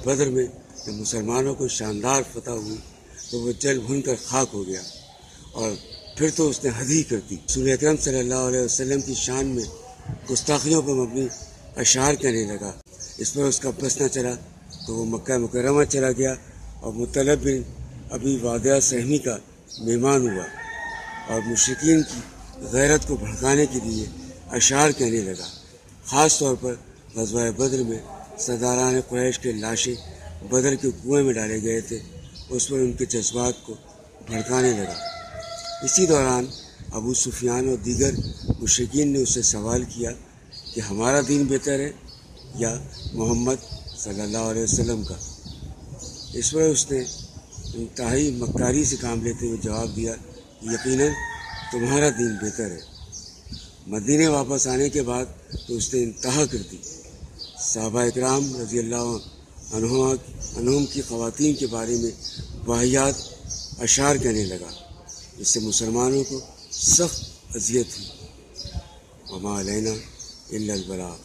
بدر میں جب مسلمانوں کو شاندار فتح ہوئی تو وہ جل بھن کر خاک ہو گیا، اور پھر تو اس نے حد ہی کر دی۔ رسول اکرم صلی اللہ علیہ وسلم کی شان میں گستاخیوں پر مبنی اشعار کہنے لگا۔ اس پر اس کا بس نہ چلا تو وہ مکہ مکرمہ چلا گیا اور مطلب بن ابی وادع سہمی کا مہمان ہوا اور مشرکین کی غیرت کو بھڑکانے کے لیے اشعار کہنے لگا۔ خاص طور پر غزوہ بدر میں سرداران قریش کے لاشیں بدر کے کنویں میں ڈالے گئے تھے، اس پر ان کے جذبات کو بھڑکانے لگا۔ اسی دوران ابو سفیان اور دیگر مشرکین نے اس سے سوال کیا کہ ہمارا دین بہتر ہے یا محمد صلی اللہ علیہ وسلم کا؟ اس پر اس نے انتہائی مکاری سے کام لیتے ہوئے جواب دیا کہ یقیناً تمہارا دین بہتر ہے۔ مدینے واپس آنے کے بعد تو اس نے انتہا کر دی۔ صحابہ اکرام رضی اللہ عنہم کی خواتین کے بارے میں واہیات اشعار کہنے لگا، اس سے مسلمانوں کو سخت اذیت ہوئی۔ وما علینا الا البلاغ۔